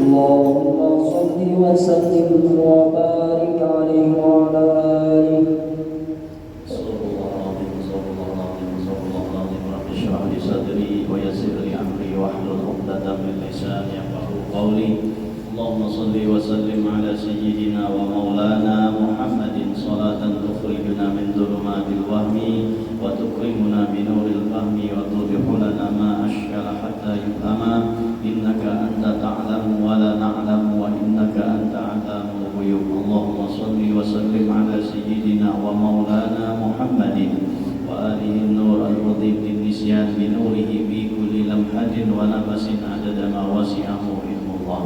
اللهم صل وسلم وبارك عليه وعلى آله. صلى الله عليه وصلى الله عليه وصلى الله عليه رب اشرح لي صدري ويسر لي أمري واحلل عقدة من لساني يفقهوا قولي. اللهم صل وسلم على سيدنا ومولانا محمد صلاة تخرجنا من ظلمات الوهم وتكرمنا بنور الفهم وتوضح لنا ما أشكل حتى يفهم. إنك أنت تعلم ولا نعلم وإنك أنت علام الغيوب. اللهم صل وسلم على سيدنا ومولانا محمد وآله النور المضيء للنسيان بنوره في كل لمحة ونفس عدد ما وسعه علم الله.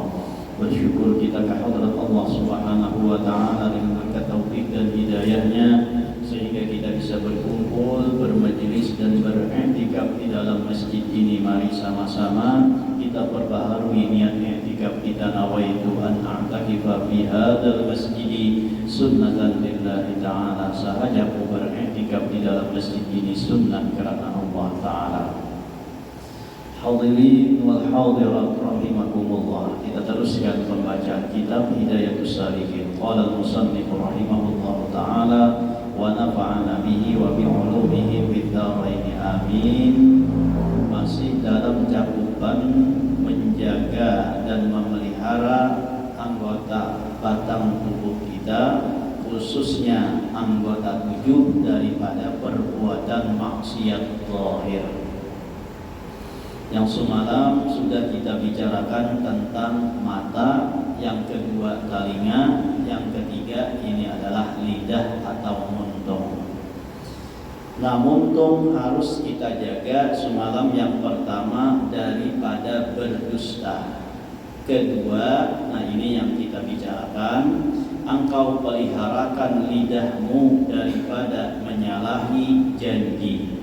Bersyukur kita kehadrat Allah Subhanahu wa Ta'ala dengan berkat taufik dan hidayahnya sehingga kita bisa berkumpul, bermajlis dan beriktikaf di dalam masjid ini. Mari sama-sama kita perbaharui niat iktikaf kita. Nawaitu an a'takifa fi hadzal masjid sunnatan lillahi ta'ala. Sahajaku beriktikaf di dalam masjid ini sunnah karena Allah Ta'ala. Hadirin wal hadirat rahimakumullah. Kita teruskan pembacaan kitab Hidayatus Salikin. Qala al-musannif rahimahullah ta'ala wa nafa'ana bihi wa bi 'ulumihi fid dharain amin. Masih dalam cakupan menjaga dan memelihara anggota batang tubuh kita, khususnya anggota tujuh daripada perbuatan maksiat zahir. Yang semalam sudah kita bicarakan tentang mata, yang kedua telinga, yang ketiga ini adalah lidah atau muntung. Nah, muntung harus kita jaga semalam. Yang pertama daripada berdusta. Kedua, nah ini yang kita bicarakan, engkau peliharakan lidahmu daripada menyalahi janji.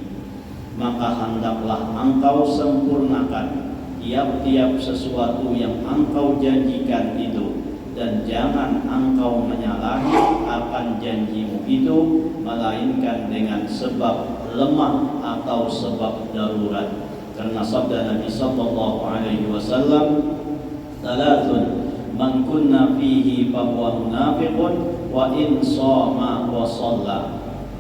Maka hendaklah engkau sempurnakan tiap-tiap sesuatu yang engkau janjikan itu, dan jangan engkau menyalahi akan janjimu itu melainkan dengan sebab lemah atau sebab darurat. Karena sabda Nabi sallallahu alaihi wasallam, "Thalathun man kunna fihi fahuwa munafiqun wa in shama wa shalla.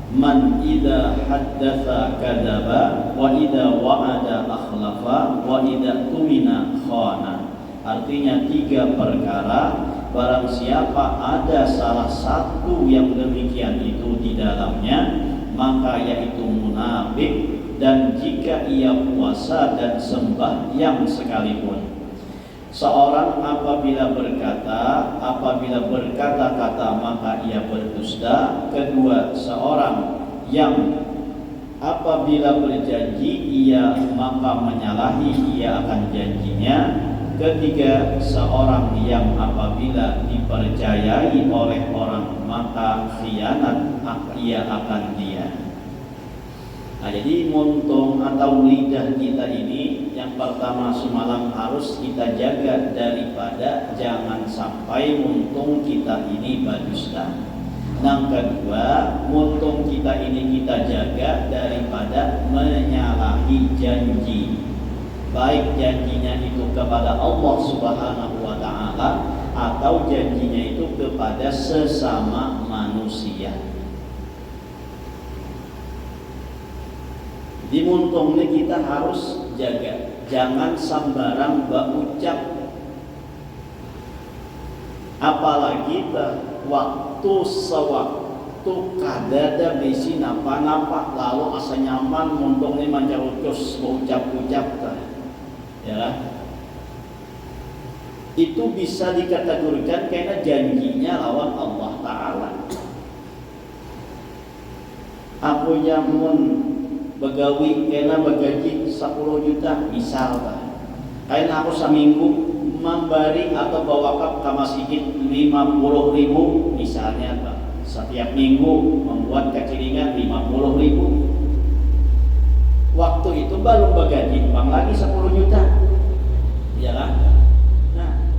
Man idza haddatsa kadzaba wa idza wa'ada akhlafa wa idza tumina khana." Artinya tiga perkara, barang siapa ada salah satu yang demikian itu di dalamnya, maka yaitu munafik. Dan jika ia puasa dan sembahyang sekalipun, seorang apabila berkata-kata maka ia berdusta. Kedua, seorang yang apabila berjanji ia maka menyalahi ia akan janjinya. Ketiga, seorang yang apabila dipercayai oleh orang maka khianat ia akan dia. Nah, jadi muntung atau lidah kita ini yang pertama semalam harus kita jaga daripada jangan sampai muntung kita ini berdusta. Yang kedua, muntung kita ini kita jaga daripada menyalahi janji. Baik janjinya itu kepada Allah Subhanahu wa Ta'ala atau janjinya itu kepada sesama manusia. Di muntung ini kita harus jaga, jangan sembarang berucap, apalagi waktu sewaktu kadada bisi napa-napa lalu asa nyaman muntung ini mancarucus berucap-ucap ya. Itu bisa dikategorikan karena janjinya lawan Allah Ta'ala. Aku nyamun begawi kena bagaji 10 juta misal kain aku seminggu memberi atau bawa ke masjid 50.000 misalnya setiap minggu membuat keciringan 50.000. Waktu itu baru bagaji bang lagi 10 juta ya kan. Nah,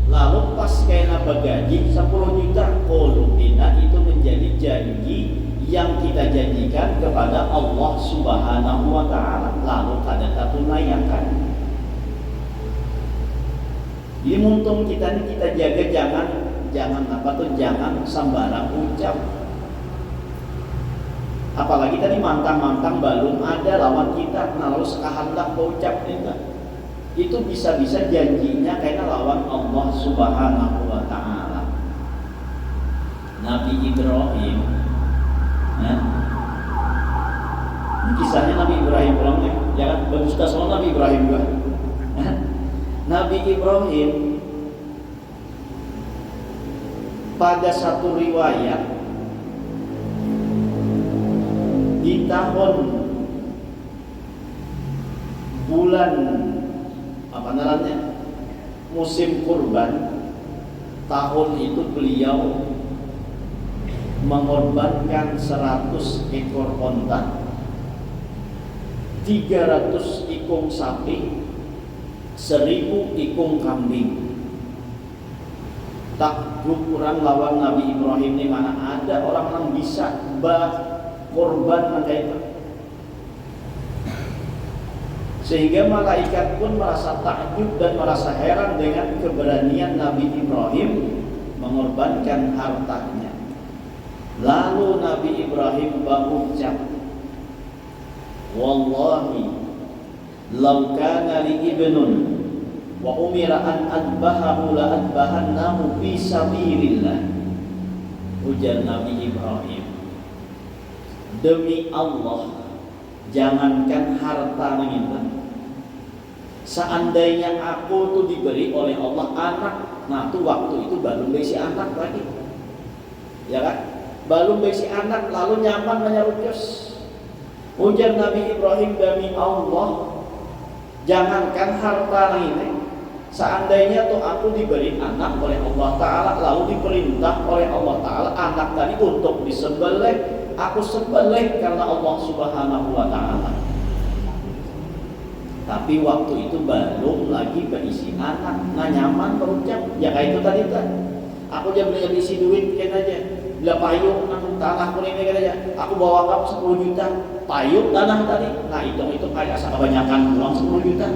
lalu pas kena bagaji 10 juta kolutina itu menjadi janji yang kita janjikan kepada Allah Subhanahu wa Ta'ala, lalu kada tunaikan. Jadi muntung kita ini kita jaga jangan sembarang ucap. Apalagi tadi mantang-mantang balum ada lawan kita, nah lalu sekahandak berucap itu bisa-bisa janjinya karena lawan Allah Subhanahu wa Ta'ala. Nabi Ibrahim, kisahnya Nabi Ibrahim pulang nih, jangan berdusta soal Nabi Ibrahim juga. Nabi Ibrahim pada satu riwayat di tahun bulan apa namanya musim kurban, tahun itu beliau mengorbankan 100 ekor onta, 300 ikung sapi, 1000 ikung kambing. Tak kurang lawan Nabi Ibrahim ini, mana ada orang yang bisa korban kayak itu. Sehingga malaikat pun merasa takjub dan merasa heran dengan keberanian Nabi Ibrahim mengorbankan hartanya. Lalu Nabi Ibrahim berucap, wallahi law kana li ibnun wa umira an adbahahu la adbahannahu fi sabilillah. Ujar Nabi Ibrahim, demi Allah, jangankan harta mengingat, seandainya aku tuh diberi oleh Allah anak, nah tuh waktu itu baru besi anak lagi, ya kan? Baru besi anak lalu nyaman menyerupus. Ujar Nabi Ibrahim, demi Allah, jangankan harta ini, seandainya tuh aku diberi anak oleh Allah Ta'ala, lalu diperintah oleh Allah Ta'ala anak tadi untuk disembelih, aku sembelih karena Allah Subhanahu wa Ta'ala. Tapi waktu itu belum lagi berisi anak, nah nyaman berucap, ya kayak itu tadi kan. Aku jangan beli isi duit kan aja, bila payung tanah pun ini kan aja, aku bawa kap 10 juta, payung tanah tadi, nah itu kayak asal kebanyakan uang 10 juta,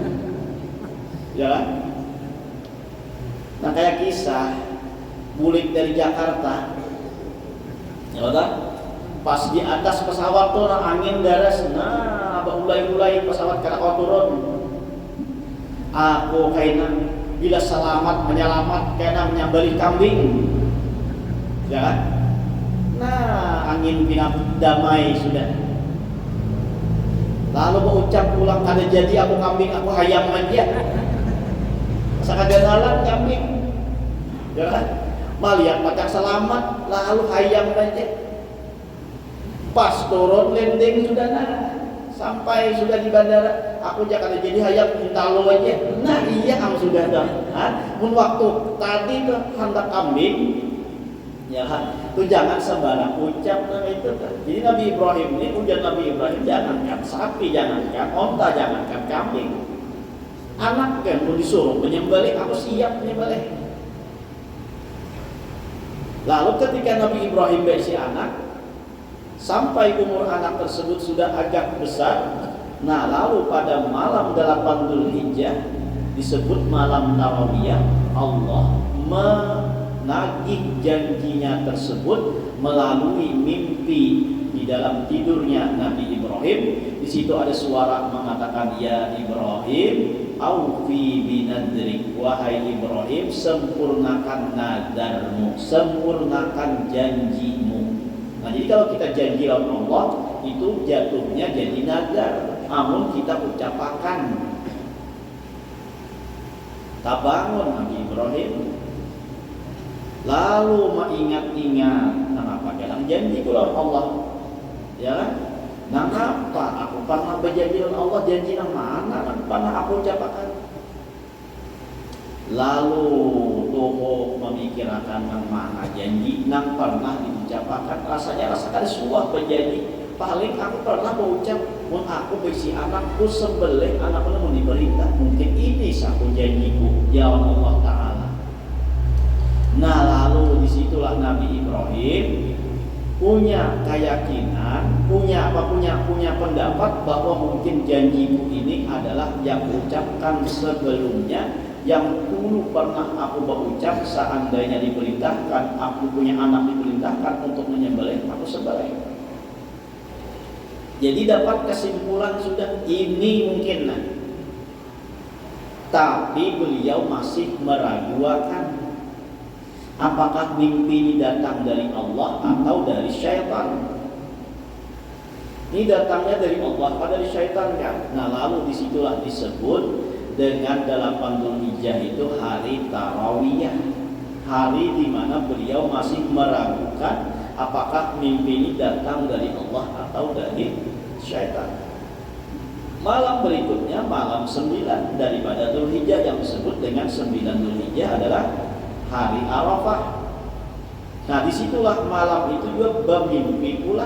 ya kan? Nah kayak kisah bulik dari Jakarta, ya kan? Pas di atas pesawat tuh angin deras, nah ulai-ulai pesawat kada kau turun. Aku kainan bila selamat menyelamat kena menyambali kambing, ya kan? Nah angin bina damai sudah. Lalu mengucap pulang kada jadi aku kambing aku hayam aja. Sangat jalan kambing, ya kan? Malihat pacak selamat lalu hayam aja. Pas turun landing sudah sampai sudah di bandara, aku jangan jadi hayam minta lo aja. Nah iya kamu sudah dah. Mun waktu tadi tuh hendak kambing, ya kan? Tuh jangan sembarang ucap itu. Jadi Nabi Ibrahim ini ujar Nabi Ibrahim, jangankan sapi, jangankan onta, jangankan kambing. Anak kan mau disuruh menyembelih, aku siap menyembelih. Lalu ketika Nabi Ibrahim berisi anak, sampai umur anak tersebut sudah agak besar, nah lalu pada malam 8 Dzulhijjah disebut malam Tarawiyah, Allah menagih janjinya tersebut melalui mimpi di dalam tidurnya Nabi Ibrahim. Di situ ada suara mengatakan, ya Ibrahim, aufi binadrik, wahai Ibrahim, sempurnakan nadarmu, sempurnakan janjimu. Nah jadi kalau kita janji lawan Allah itu jatuhnya jadi nadar, namun kita ucapakan. Tak bangun Nabi Ibrahim, lalu mengingat-ingat, kenapa dalam janji lawan Allah, ya kan? Nah apa aku pernah berjanji lawan Allah, janji yang mana kan pernah aku ucapakan? Lalu Toho memikirkan yang mana janji nang pernah diucapkan, rasanya rasakan sebuah berjanji. Paling aku pernah berucap, mun aku berisi anakku sembelih, anakku mau diberita, mungkin ini satu janjiku, jawab Allah Ta'ala. Nah lalu disitulah Nabi Ibrahim punya keyakinan, punya pendapat bahwa mungkin janjiku ini adalah yang ucapkan sebelumnya yang dulu pernah aku berucap seandainya diperintahkan, aku punya anak diperintahkan untuk menyembelih, aku sembelih. Jadi dapat kesimpulan sudah ini mungkin. Tapi beliau masih meragukan apakah mimpi ini datang dari Allah atau dari syaitan. Ini datangnya dari Allah atau dari syaitan kan? Nah lalu disitulah disebut dengan 8 Dzulhijjah itu hari Tarawiyah, hari di mana beliau masih meragukan apakah mimpi ini datang dari Allah atau dari syaitan. Malam berikutnya, malam 9 daripada Dzulhijjah yang disebut dengan 9 Dzulhijjah adalah hari Arafah. Nah disitulah malam itu juga bermimpi pula.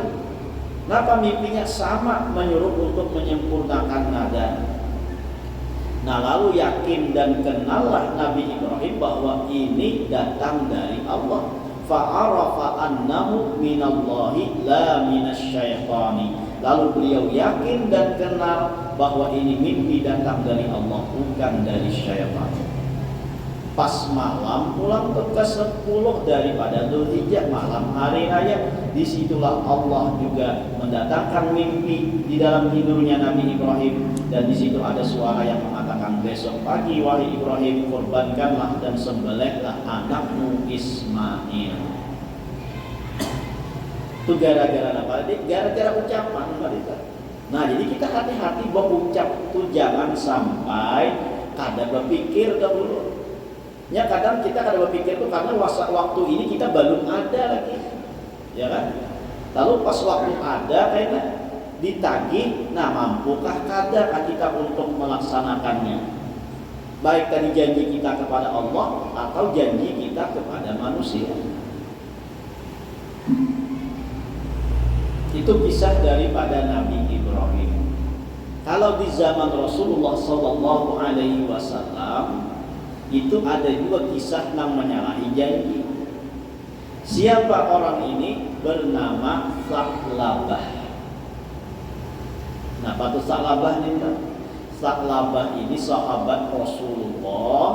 Kenapa mimpinya sama, menyuruh untuk menyempurnakan nada. Nah lalu yakin dan kenallah Nabi Ibrahim bahwa ini datang dari Allah. Fa'arafa annahu minallahi la minasyaitani. Lalu beliau yakin dan kenal bahwa ini mimpi datang dari Allah, bukan dari syaitan. Pas malam pulang ke 10 daripada Dzulhijjah, malam hari raya, disitulah Allah juga mendatangkan mimpi di dalam tidurnya Nabi Ibrahim, dan di situ ada suara yang mengatakan, besok pagi wahai Ibrahim, korbankanlah dan sembelihlah anakmu Ismail. Itu gara-gara apa? Gara-gara ucapan mereka. Nah jadi kita hati-hati berucap itu jangan sampai kadang berpikir dahulu. Ya kadang kita kadang berpikir itu karena waktu ini kita belum ada lagi, ya kan? Lalu pas waktu ada kayaknya ditagih, nah mampukah kadar kita untuk melaksanakannya? Baik tadi janji kita kepada Allah atau janji kita kepada manusia. Itu kisah daripada Nabi Ibrahim. Kalau di zaman Rasulullah Sallallahu Alaihi Wasallam itu ada juga kisah yang menyalahi janji. Siapa orang ini? Bernama Sa'labah. Nah, Batu Sa'labah ini kan? Sa'labah ini sahabat Rasulullah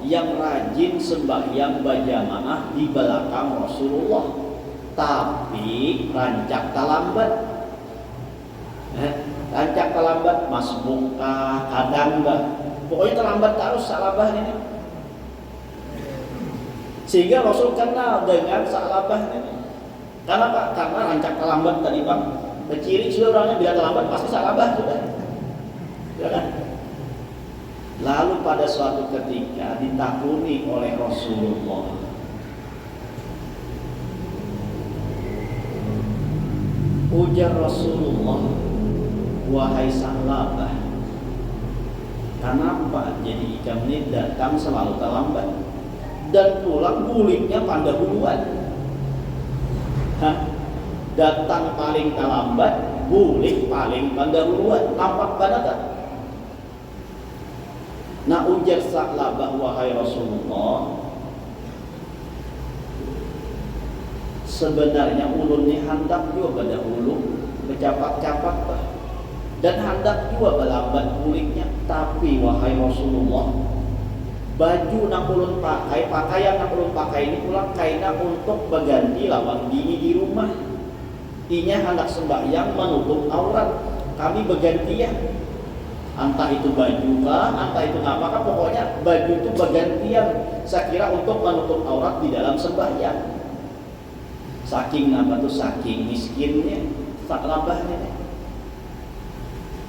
yang rajin sembahyang berjamaah di belakang Rasulullah, tapi rancak talambat. Rancak talambat, masbuk kadang enggak. Pokoknya terlambat terus Sa'labah ini. Sehingga Rasul kenal dengan Sa'labah ini. Kenapa? Karena rancak terlambat tadi Pak. Ciri sudah orangnya bila terlambat pasti Sa'labah sudah. Ya kan? Lalu pada suatu ketika ditaklumi oleh Rasulullah. Ujar Rasulullah, wahai Sa'labah, kenapa jadi ikan ini datang selalu terlambat dan pulang kulitnya pandahuluan? Datang paling terlambat, bulik paling pandahuluan. Nampak banget. Nah ujar Sa'labah, wahai Rasulullah, sebenarnya ulun ini hendak juga pada ulun bercapak-capak dan hendak juga berlambat kulitnya. Tapi wahai Rasulullah, baju nak ulun pakai, pakaian nak ulun pakai ini pulang kaina untuk berganti lawan bini di rumah. Inya hendak sembahyang menutup aurat, kami bergantian. Entah itu baju kah, entah itu apakah, pokoknya baju itu bergantian. Saya kira untuk menutup aurat di dalam sembahyang. Saking apa tuh, saking miskinnya Sa'labahnya.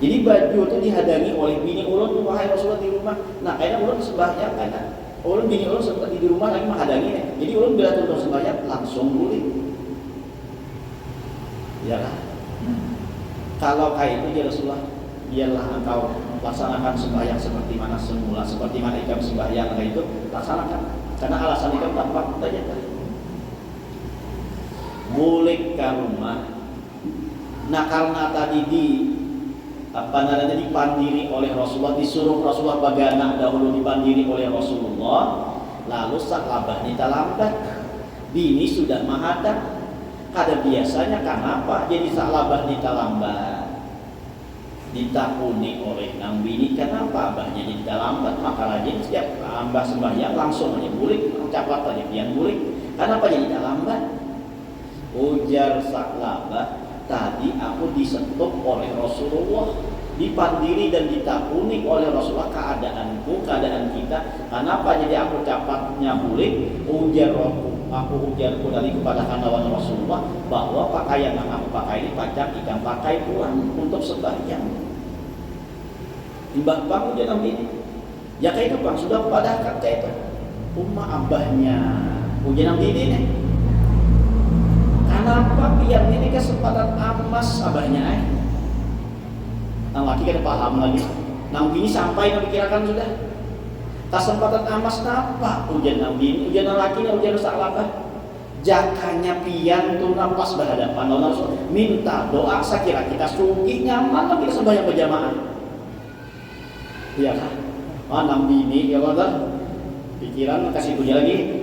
Jadi baju itu dihadangi oleh bini ulun, wahai Rasulullah di rumah. Nah kayaknya ulun sembahyang, kayaknya ulun bini ulun sempat di rumah lagi menghadangi. Jadi ulun bila tutup sembahyang langsung guling. Ya kan? Kalau kayak itu ya Rasulullah, biarlah engkau laksanakan sembahyang seperti mana semula, seperti mana ikam sembahyang itu laksanakan. Karena alasan ikam tampak saja tadi. Bulik ke rumah. Nah karena tadi dipandiri oleh Rasulullah, disuruh Rasulullah bagana dahulu dipandiri oleh Rasulullah, lalu Sa'labah ini terlambat. Bini sudah menghadap. Kada biasanya kenapa jadi Sa'labah ini terlambat? ditakuni oleh nang bini, kenapa abahnya jadi lambat? Maka rajin setiap abah sembahyang langsung aja bulik, capat aja pian bulik. Kenapa jadi lambat? Ujar Sa'labah, tadi aku disentuh oleh Rasulullah, dipandiri dan ditakuni oleh Rasulullah keadaanku, keadaan kita. Kenapa jadi aku cepatnya bulik? Aku ujarku dari kepada kawan Rasulullah bahwa pakaian yang aku pakai ini pacak ikan pakai pulang untuk sembahyang. Imbah bang ujar ini, ya kayak itu bang sudah pada kata itu, abahnya ujar ini nih. Kenapa biar ini kesempatan emas abahnya Nang laki kan paham lagi. Nang bini sampai nang pikirkan sudah. Kesempatan emas napa? Ujian nang bini, ujian nang laki, ujian Sa'labah. Jakanya pian tuh napas berhadapan Allah Rasul. Minta doa sekira kita sugi nyaman lagi kita sembahyang berjamaah. Iya kan? Nang bini ya Allah. Pikiran kasih punya lagi.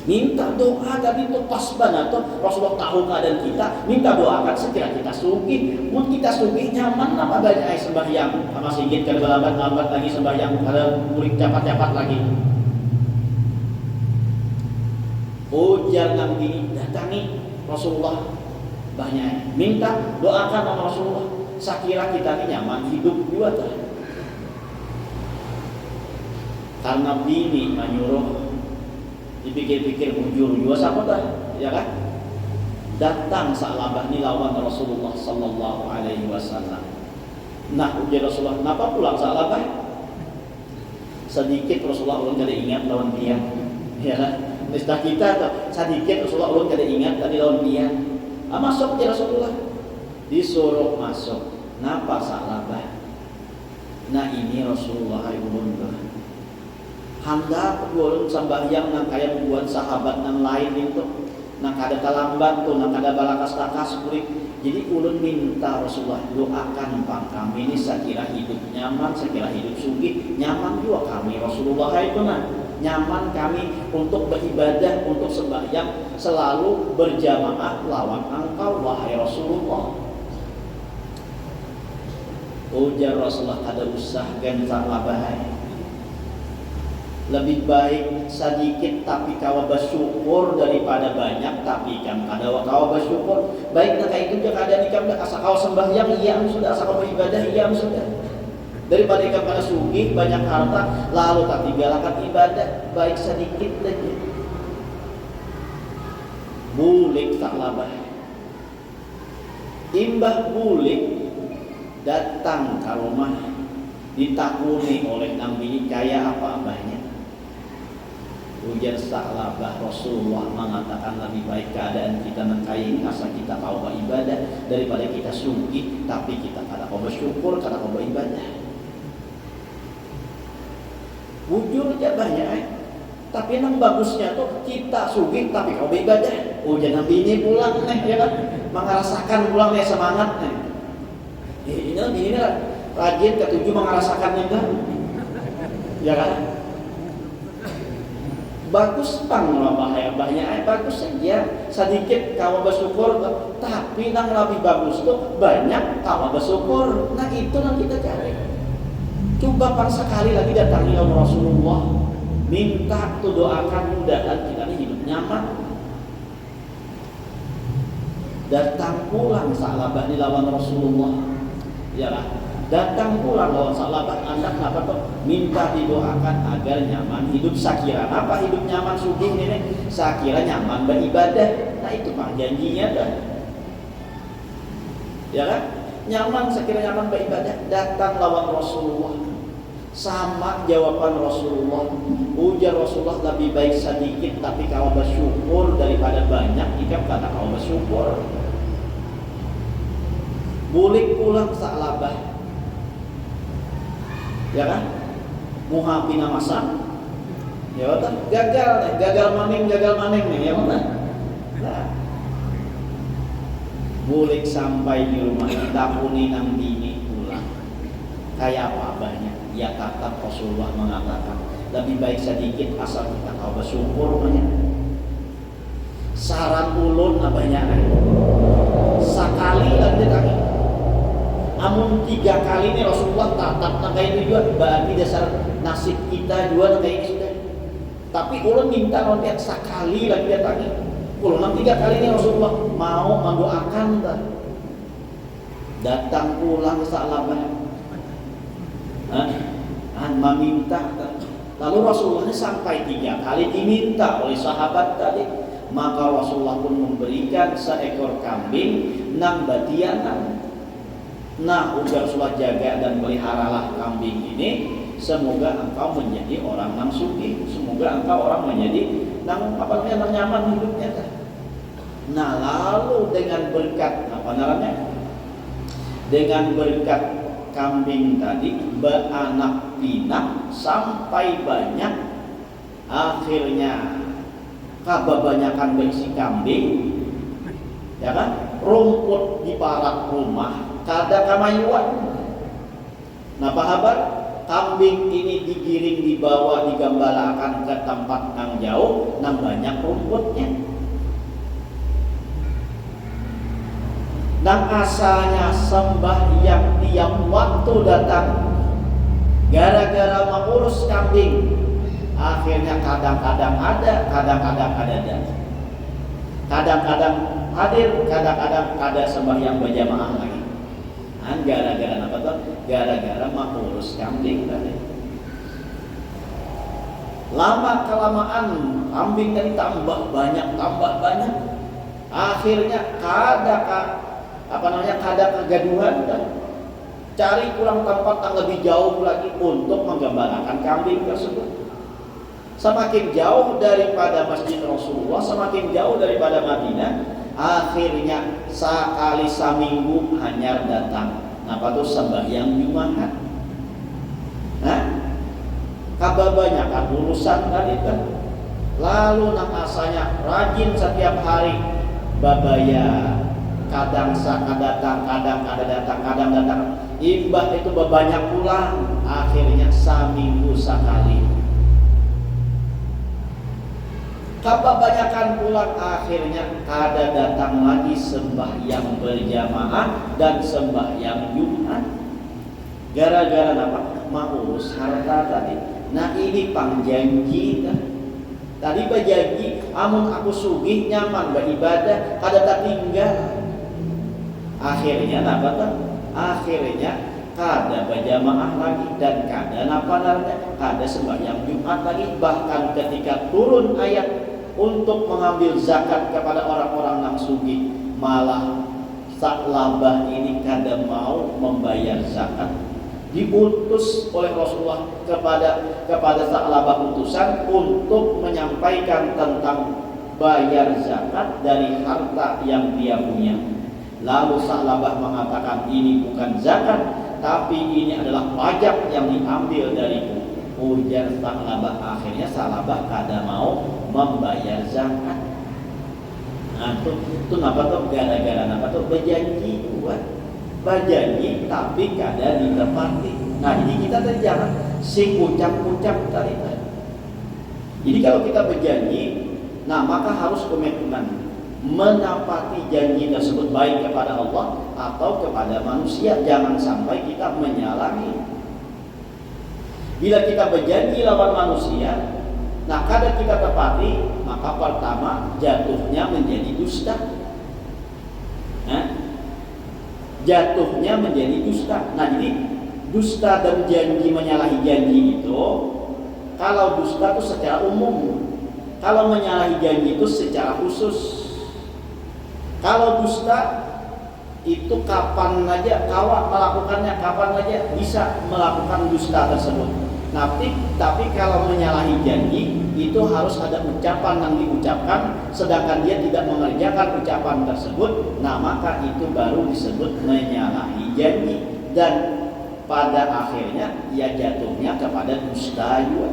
Minta doa tadi itu pas banget tuh. Rasulullah tahu keadaan kita, minta doakan sekira kita sugi. Mun kita sugi nyaman apa banyak sembahyang sama sigit kan lambat lagi sembahyang ada murid cepat lagi. Ujar nang gini datangi Rasulullah banyak minta doakan sama Rasulullah sakira kita ini nyaman hidup juga tuh. Karena bini menyuruh dipikir-pikir bujur juga sama dah, ya kan? Datang Sa'labah ini lawan Rasulullah sallallahu alaihi wasallam. Nah, ujar Rasulullah, kenapa pulang Sa'labah? Sedikit Rasulullah ulun kada ingat lawan dia. Ya kan? Mesti kita tuh sedikit Rasulullah ulun kada ingat tadi lawan dia. Masuk ya Rasulullah. Disuruh masuk. Napa Sa'labah? Nah, ini Rasulullah ulun hendak ulun sembahyang nang kaya buat sahabat nang lain itu nang kada kalambat tuh nang kada balakas takas kulit. Jadi ulun minta Rasulullah doakan pang kami ini sekira hidup nyaman, sekira hidup sugih nyaman juga kami Rasulullah itu nyaman kami untuk beribadah, untuk sembahyang selalu berjamaah lawan engkau wahai Rasulullah. Ujar Rasulullah kada usah gen Sa'labah. Lebih baik sedikit tapi kawa bersyukur daripada banyak tapi kan kada kawa bersyukur. Baik nak itu juga ada nikam dah asa kawa sembahyang iya sudah, asa kawa beribadah iya sudah. Daripada ikan pada sugih banyak harta lalu tak tinggalkan ibadah, baik sedikit saja. Bulik Sa'labah. Imbah bulik datang ke rumah ditakuni oleh nang bini kaya apa abahnya. Ujar Sa'labah, Rasulullah mengatakan lebih baik keadaan kita mengkaya asa kita kau beribadah daripada kita sugih tapi kita kada kau bersyukur, kada kau beribadah. Bujur aja banyak tapi nang bagusnya tuh kita sugih tapi kau beribadah. Ujar Nabi ini pulang ya kan, mengerasakan pulang semangat ini rajin ketujuh mengerasakan enggak, ya kan? Bagus pang bahaya bagus saja sedikit kamu bersyukur tapi nang lebih bagus tuh banyak kamu bersyukur. Nah itu yang kita cari. Coba pang sekali lagi datangi Rasulullah minta tuh doakan mudahan kita ini hidup nyaman. Datang pulang Sa'labah di lawan Rasulullah ya lah. Datang pulang lawan Sa'labah anak apa tuh minta didoakan agar nyaman hidup sakira apa hidup nyaman sugih ini sakira nyaman beribadah. Nah itu pang janjinya dah ya kan nyaman sakira nyaman beribadah. Datang lawan Rasulullah sama jawaban Rasulullah. Ujar Rasulullah lebih baik sedikit tapi kau bersyukur daripada banyak jika kata kau bersyukur. Bulik pulang Sa'labah ya kan muhapina masak ya kan gagal maning nih ya kan. Nah bulik sampai di rumah ditakuni nang bini pulang kayak apa abahnya ya kata Rasulullah mengatakan lebih baik sedikit asal kita kau bersyukur banyak. Saran ulun abahnya sekali lagi ditanya Namun 3 kali ini Rasulullah tatap kayak itu juga, berarti dasar nasib kita juga kayak gitu. Tapi ulun minta nanti sekali lagi datangi. Ulun 3 kali ini Rasulullah mau mendoakan tak. Datang pulang salamnya. Meminta tak. Lalu Rasulullah ini sampai 3 kali diminta oleh sahabat tadi. Maka Rasulullah pun memberikan seekor kambing nang batianan. Nah, ujar Rasulullah, jaga dan peliharalah kambing ini. Semoga engkau menjadi orang nang sugih. Semoga engkau orang menjadi nang nyaman hidupnya. Nah, lalu dengan berkat dengan berkat kambing tadi beranak pinak sampai banyak, akhirnya kebanyakan berisi kambing, ya kan? Rumput di barak rumah kada kamayuan. Nah, pahabat, kambing ini digiring, dibawa, digambalakan ke tempat yang jauh, yang banyak rumputnya. Dan asalnya sembahyang tiap waktu datang, gara-gara mengurus kambing, akhirnya kadang-kadang ada, kadang-kadang ada. Kadang-kadang hadir, kadang-kadang ada sembahyang berjamaah lagi. Gara-gara apa tuh? Gara-gara mengurus kambing tadi. Lama kelamaan kambing tadi tambah banyak. Akhirnya kada kegaduhan kan? Cari pulang tempat yang lebih jauh lagi untuk menggembalakan kambing tersebut. Semakin jauh daripada Masjid Rasulullah, semakin jauh daripada Madinah, akhirnya sekali seminggu hanya datang. Apa tuh? Sembahyang Jumat. Nah, kebanyakan urusan tadi kan. Lalu nang asalnya rajin setiap hari babaya, kadang datang, kadang datang. Imbah itu banyak pulang, akhirnya seminggu sekali. Kebanyakan pulang, akhirnya kada datang lagi sembahyang berjamaah dan sembahyang Jumat. Gara-gara apa? Mengurus harta tadi. Nah, ini pangjanji kan? Tadi berjanji, amun aku sugih nyaman beribadah, kada tak tinggal. Akhirnya apa tuh? Akhirnya kada berjamaah lagi dan kada kada sembahyang Jumat lagi. Bahkan ketika turun ayat untuk mengambil zakat kepada orang-orang yang sugih, malah Sa'labah ini kada mau membayar zakat. Diutus oleh Rasulullah kepada Sa'labah utusan untuk menyampaikan tentang bayar zakat dari harta yang dia punya. Lalu Sa'labah mengatakan, ini bukan zakat, tapi ini adalah pajak yang diambil dariku. Ujar Sa'labah, akhirnya Sa'labah kada mau membayar zakat. Nah, itu apa tuh? Gara-gara apa tuh? Berjanji buat berjanji tapi kada ditepati. Nah, jadi kita tadi jangan sing ucap-ucap tadi. Jadi kalau kita berjanji, nah maka harus komitmen menepati janji tersebut, baik kepada Allah atau kepada manusia. Jangan sampai kita menyalahi. Bila kita berjanji lawan manusia, nah kada kita tepati, maka pertama jatuhnya menjadi dusta. Jatuhnya menjadi dusta. Nah, jadi dusta dan janji, menyalahi janji itu, kalau dusta itu secara umum, kalau menyalahi janji itu secara khusus. Kalau dusta itu kapan aja kawat melakukannya, kapan aja bisa melakukan dusta tersebut. Tapi kalau menyalahi janji itu harus ada ucapan yang diucapkan, sedangkan dia tidak mengerjakan ucapan tersebut, nah maka itu baru disebut menyalahi janji, dan pada akhirnya ia jatuhnya kepada dusta juga.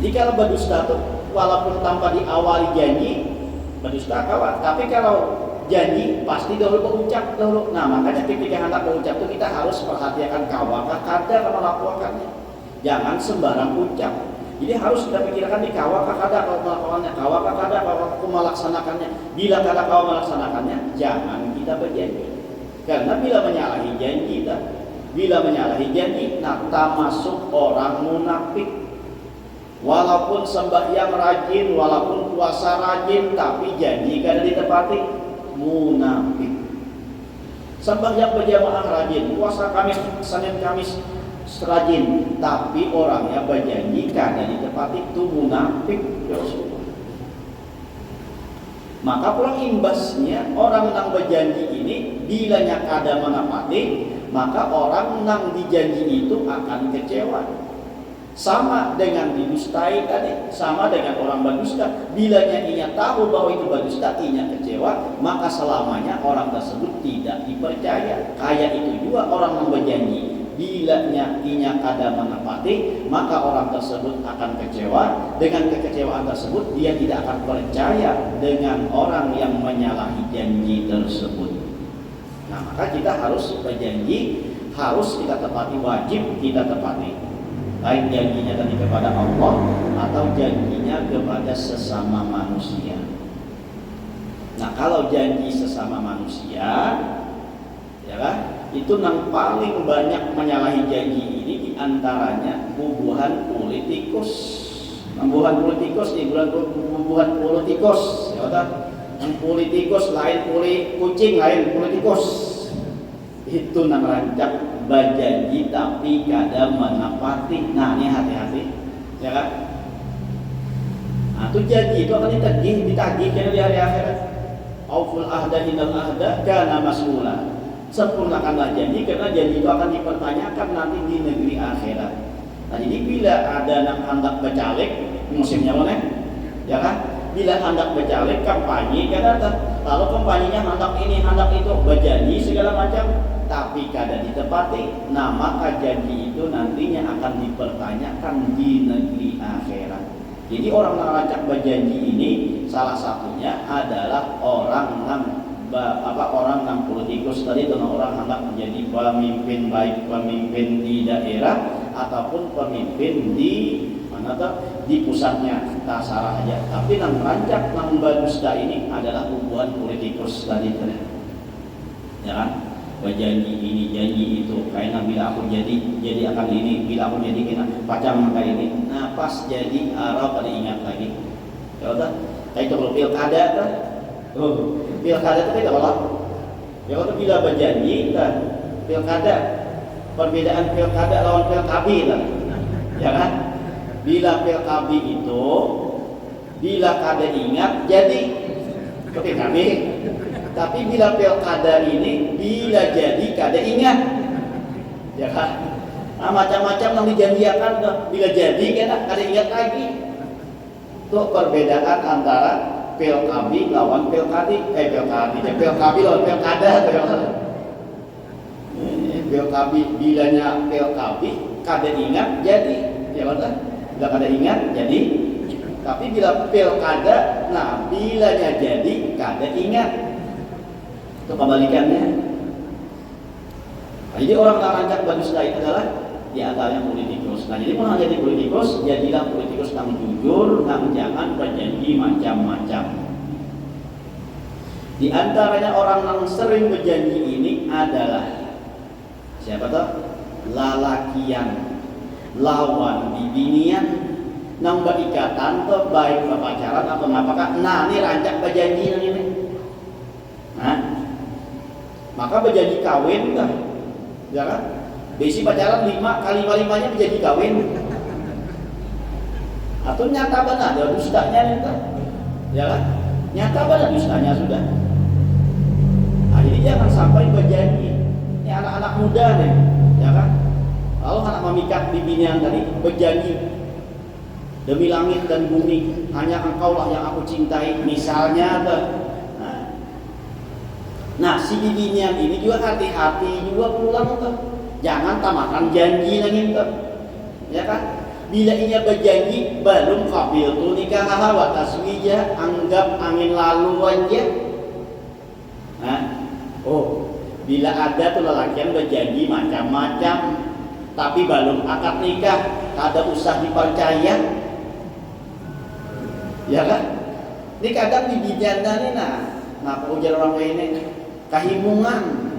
Jadi kalau berdusta itu walaupun tanpa diawali janji, berdusta kawan. Tapi kalau janji pasti dahulu berucap dahulu. Nah, makanya ketika hendak berucap itu kita harus perhatikan kawakah kada melakukannya. Jangan sembarang ucap. Jadi harus kita pikirkan di kawakah kada kau melakukannya, kawakah kada kau melaksanakannya. Bila kada kau melaksanakannya, jangan kita berjanji. Karena bila menyalahi janji, tak masuk orang munafik. Walaupun sembahyang rajin, walaupun puasa rajin, tapi janji kada ditepati, munafik. Sembahyang berjamaah rajin, puasa Kamis, Senin Kamis rajin, tapi orangnya berjanji kada ditepati, itu munafik ya Rasulullah. Maka pulang imbasnya orang yang berjanji ini bilanya kada menepati, maka orang yang dijanji itu akan kecewa. Sama dengan didustai tadi, sama dengan orang berdusta. Bilanya ia tahu bahwa itu berdusta, ia kecewa, maka selamanya orang tersebut tidak dipercaya. Kayak itu juga orang yang berjanji, bilanya ia kada menepati, maka orang tersebut akan kecewa. Dengan kekecewaan tersebut, dia tidak akan percaya dengan orang yang menyalahi janji tersebut. Nah, maka kita harus berjanji, harus kita tepati, wajib kita tepati. Baik janjinya tadi kepada Allah atau janjinya kepada sesama manusia. Nah, kalau janji sesama manusia, ya kan, itu yang paling banyak menyalahi janji ini diantaranya bubuhan politikus. Bubuhan politikus nih, bubuhan politikus, ya kan? Yang politikus lain kucing, lain politikus. Itu yang rancak berjanji tapi kada menepati. Nah, ini hati-hati, ya kan? Nah, itu janji itu akan ditagih di hari akhirat. Auful ahda innal ahda kana mas'ula. Sempurnakanlah janji, karena janji itu akan dipertanyakan nanti di negeri akhirat. Nah, jadi bila ada yang hendak bercaleg musimnya mana, ya kan? Bila hendak bercaleg kampanye kan datang, lalu kampanyenya hendak ini hendak itu, berjanji segala macam, tapi kada ditepati. Nah, maka janji itu nantinya akan dipertanyakan di negeri akhirat. Jadi orang yang rancak berjanji ini salah satunya adalah orang yang politikus tadi, itu orang hendak menjadi pemimpin, baik pemimpin di daerah ataupun pemimpin di mana tuh, di pusatnya tasarah aja. Tapi yang rancak yang berdusta ini adalah hubungan politikus tadi, ya kan? Berjanji ini, janji itu, karena bila aku jadi akan ini, bila aku jadi kena pacang maka ini. Nah, pas jadi Arab pada ingat lagi. Ya udah, kayak itu kalau pilkada kan, pilkada itu kayak apa? Ya udah, bila berjanji kan, pilkada, perbedaan pilkada lawan pilkabi kan, ya kan? Bila pilkabi itu, bila kada ingat jadi pilkabi. Tapi bila pilkada ini, bila jadi kada ingat, ya kan? Nah, macam-macam yang dijanjikan, bila jadi kada ingat lagi. Itu perbedaan antara pilkabi lawan pilkadi, pilkabi lawan pilkada. Pilkabi bilanya pilkabi kada ingat jadi, ya kan? Bila kada ingat jadi. Tapi bila pilkada, nah bilanya jadi kada ingat. Itu kebalikannya. Nah, jadi orang yang rancak berdusta itu adalah di antaranya politikus. Nah, jadi mau jadi politikus, jadilah politikus yang jujur, yang jangan berjanji macam-macam. Di antaranya orang yang sering berjanji ini adalah siapa tuh? Lalakian, lawan bibinian, nang berikatan tuh, baik pacaran atau apakah. Nah, ini rancak berjanji yang ini. Nah, maka berjanji kawin kan, ya kan? Besi pacaran 5 kali 5-nya berjanji kawin. Atau nyata benar ada dustanya itu, ya kan? Nyata benar dustanya sudah. Nah, jadi jangan sampai berjanji. Ini anak-anak muda nih, ya kan? Lalu anak memikat bibinya yang tadi berjanji, demi langit dan bumi hanya engkaulah yang aku cintai, misalnya tuh. Nah, si bibinian ini juga hati-hati juga pulang tuh. Jangan tamatkan janji lagi tuh, ya kan? Bila ia berjanji belum qabil tu nikah wa taswijah, anggap angin lalu aja. Nah, bila ada tuh lelaki yang berjanji macam-macam, tapi belum akad nikah, kada usah dipercaya. Ya kan? Ini kadang di bijanda nih nah ujar orang ini kahimungan.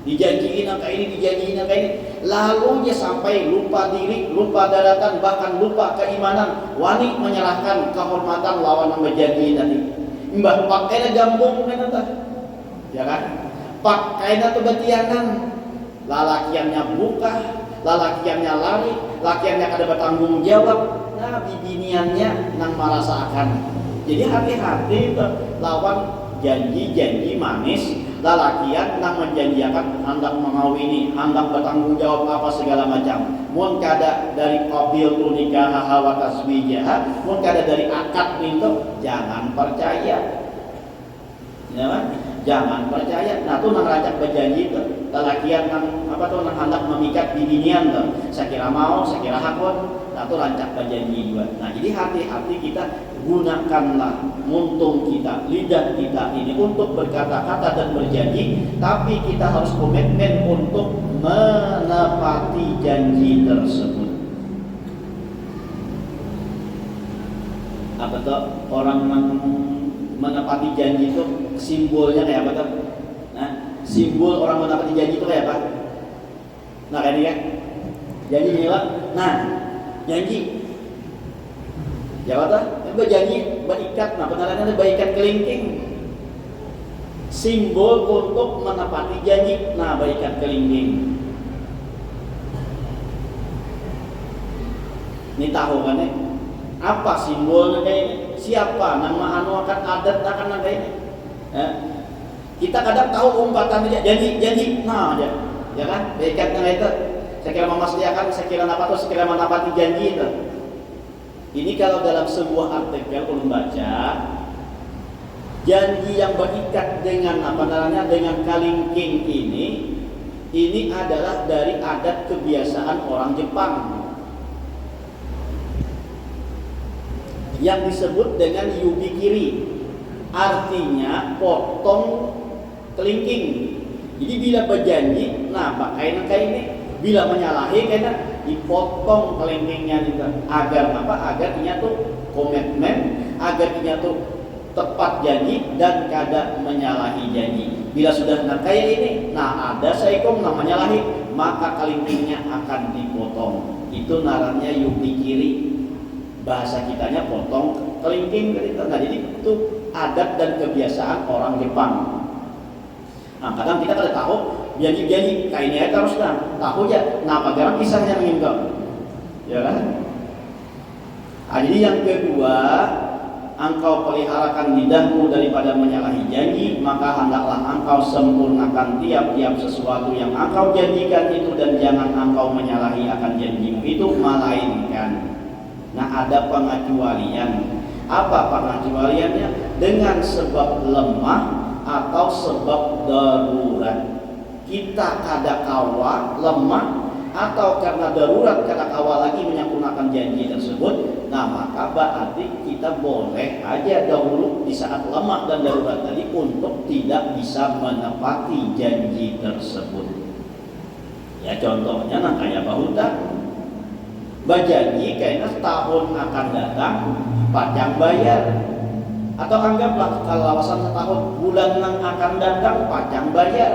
Dijanjiin angka ini, dijanjiin angka ini, lalu dia sampai lupa diri, lupa daratan, bahkan lupa keimanan, wani menyerahkan kehormatan lawan yang berjanji tadi. Mbah pakainya gambung kan tah, ya kan? Pakainya tuh betianan, lalakiannya buka, lalakiannya lari, lakiannya kada bertanggung jawab, nah bibiniannya nang merasakan. Jadi hati-hati tuh lawan janji-janji manis. Lalakian nang menjanjikan hendak mengawini, hendak bertanggung jawab apa segala macam. Mun kada dari qabil nikah wa taswijah, mun kada dari akad itu jangan percaya. Ya kan? Jangan percaya. Nah tuh nang racak berjanji tuh. Lalakian nang apa tuh nang hendak memikat bibinian tuh. Sakira mau, sakira hakun. Nah tuh rancak berjanji juga. Nah jadi hati-hati kita gunakanlah muntung kita, lidah kita ini untuk berkata-kata dan berjanji, tapi kita harus komitmen untuk menepati janji tersebut. Apa tuh orang menepati janji itu simbolnya kayak apa tuh? Nah, simbol orang menepati janji itu kayak apa? Nah kayak ini kan, janji nilai. Nah, janji. Ya kata, berjanji, berikat, nah benarannya berikat kelingking. Simbol untuk menepati janji, nah berikat kelingking. Ini tahu kan ya? Apa simbolnya kayak ini? Siapa nama anu akan adat akan ada ini? Kita kadang tahu umpatan janji, nah ya kan? Berikatnya itu. Saya kira memastikan, saya kira apa tuh, saya kira menepati janji itu. Ini kalau dalam sebuah artikel ulun baca, janji yang berikat dengan apa namanya dengan kalingking ini adalah dari adat kebiasaan orang Jepang yang disebut dengan yubikiri, artinya potong kelingking. Jadi bila berjanji, nah pakai kayak ini, bila menyalahi kena dipotong kelingkingnya juga agar apa? Agar dia tuh komitmen, agar dia tuh tepat janji dan kada menyalahi janji. Bila sudah kayak ini, nah ada seekor namanya menyalahi, maka kelingkingnya akan dipotong. Itu narannya yubikiri. Bahasa kitanya potong kelingking gitu. Nah jadi itu adat dan kebiasaan orang Jepang. Nah kadang kita kada tahu janji-janji kayak ini aja terus kan tahu ya kenapa garang kisahnya mengingat ya kan. Nah, jadi yang kedua, engkau peliharakan lidahmu daripada menyalahi janji, maka hendaklah engkau sempurnakan tiap-tiap sesuatu yang engkau janjikan itu, dan jangan engkau menyalahi akan janjimu itu, melainkan nah ada pengecualian. Apa pengecualiannya? Dengan sebab lemah atau sebab darurat. Kita kada kawa lemah atau karena darurat kada kawa lagi menyempurnakan janji tersebut, nah maka berarti kita boleh aja dahulu di saat lemah dan darurat tadi untuk tidak bisa menepati janji tersebut. Ya contohnya nah kayak bahutang, berjanji kayaknya setahun akan datang pajak bayar, atau anggaplah kalau lawasan setahun bulan yang akan datang pajak bayar.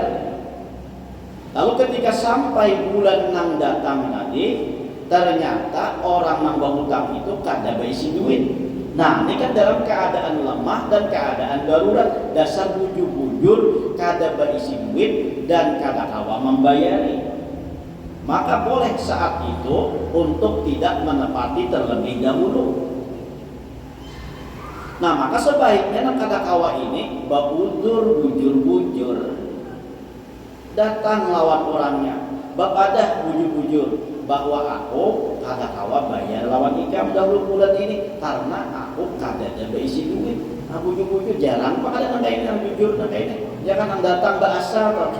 Lalu ketika sampai bulan nang datang tadi, ternyata orang nang berhutang itu kada berisi duit. Nah, ini kan dalam keadaan lemah dan keadaan darurat, dasar bujur-bujur kada berisi duit dan kada kawa membayari. Maka boleh saat itu untuk tidak menepati terlebih dahulu. Nah, maka sebaiknya nang kada kawa ini baudur bujur-bujur. Datang lawan orangnya, bapadah bujur-bujur bahwa aku kada kawa bayar lawan ikam dahulu bulan ini karena aku kada ada berisi duit. Nah, bujur-bujur jarang pak ada nang yang jujur nang ini. Jangan nang datang bahasa pak.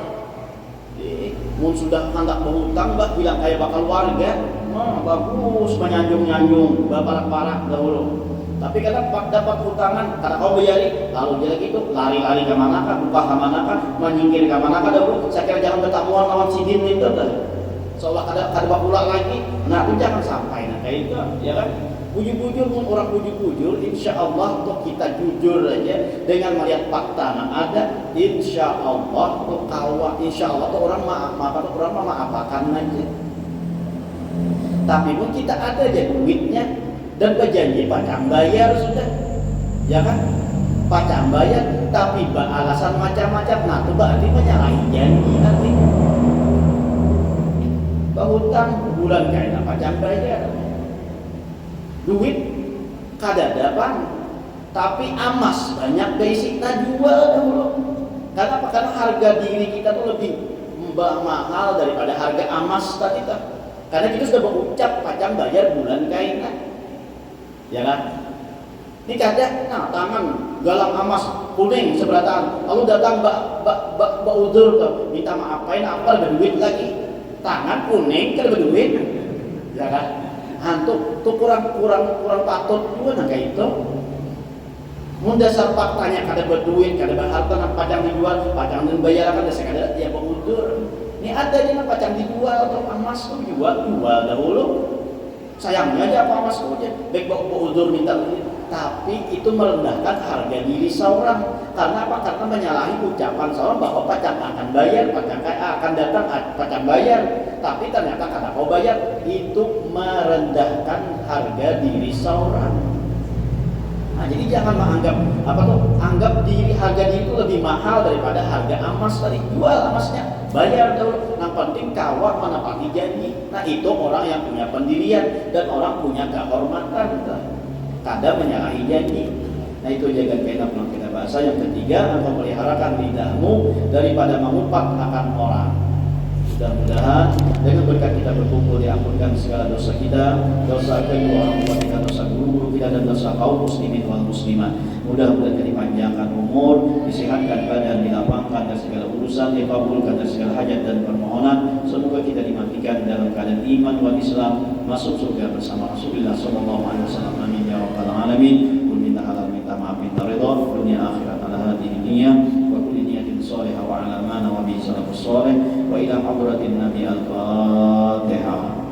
Mun sudah hendak berhutang bah bilang kayak bakal warga, bagus menyanjung-nyanjung, bapak-bapak dahulu. Tapi kadang dapat hutangan, karena kau bayari, lalu dia gitu lari-lari ke manakah, buka ke manakah, menyingkir ke manakah dahulu. Saya kira jangan bertamuan lawan sidin itu dah. Seolah kada bakula lagi. Nah itu jangan sampai nah kayak itu, ya kan? Bujur-bujur pun orang bujur-bujur, insya Allah tuh kita jujur aja dengan melihat fakta ada, insya Allah tuh insya Allah tuh orang maafakan aja. Tapi pun kita ada aja duitnya dan berjanji pacang bayar sudah, ya kan? Pacang bayar, tapi alasan macam-macam, nah itu berarti menyalahi janji artinya. Bahutang bulan kaya pacang bayar. Duit kadadapan, tapi amas banyak basicnya jual dahulu. Karena apa? Karena harga diri kita tuh lebih mahal daripada harga amas tadi tuh. Karena kita sudah berucap pacang bayar bulan kainnya, ya kan? Ini kadang, nah tangan galang amas kuning seberatan, lalu datang mbak udur tuh minta maapain apa ada duit lagi, tangan kuning kan ada duit, ya kan? Hantu tuh kurang patut juga nah kayak itu. Mun dasar faktanya kada berduit, kada berharta, nah pacang dijual, pacang dan bayar kan dasar kada dia berudur. Ini ada aja nah pacang dijual atau emas tuh jual dahulu. Sayangnya aja apa emas tuh aja, baik berudur minta duit, tapi itu merendahkan harga diri seorang. Karena apa? Karena menyalahi ucapan seorang bahwa pacang akan bayar, pacang akan datang, pacang bayar. Tapi ternyata kata kau bayar itu merendahkan harga diri seorang. Nah, jadi jangan menganggap anggap harga diri itu lebih mahal daripada harga emas tadi. Jual emasnya, bayar dulu. Yang penting kawat menepati janji. Nah, itu orang yang punya pendirian dan orang punya kehormatan. Kadang menyalahi janji. Nah, itu jaga kenap yang kita bahasa. Yang ketiga, engkau peliharakan lidahmu daripada mengumpat akan orang. Mudah-mudahan dengan berkat kita berkumpul diampunkan segala dosa kita, dosa kedua orang tua kita, dosa guru-guru kita, dan dosa kaum muslimin wal muslimat. Mudah-mudahan dipanjangkan umur, disehatkan badan, dilapangkan dari segala urusan, dikabulkan dari segala hajat dan permohonan. Semoga kita dimatikan dalam keadaan iman wal Islam, masuk surga bersama Rasulullah sallallahu alaihi wasallam. Amin ya rabbal alamin. Qul minna halal minta maaf minta ridha dunia akhirat ala hadhihi dunya wa kulli niyatin salihah wa ala ma nawa bi salafus salih wa ila hadratin nabi al-fatihah.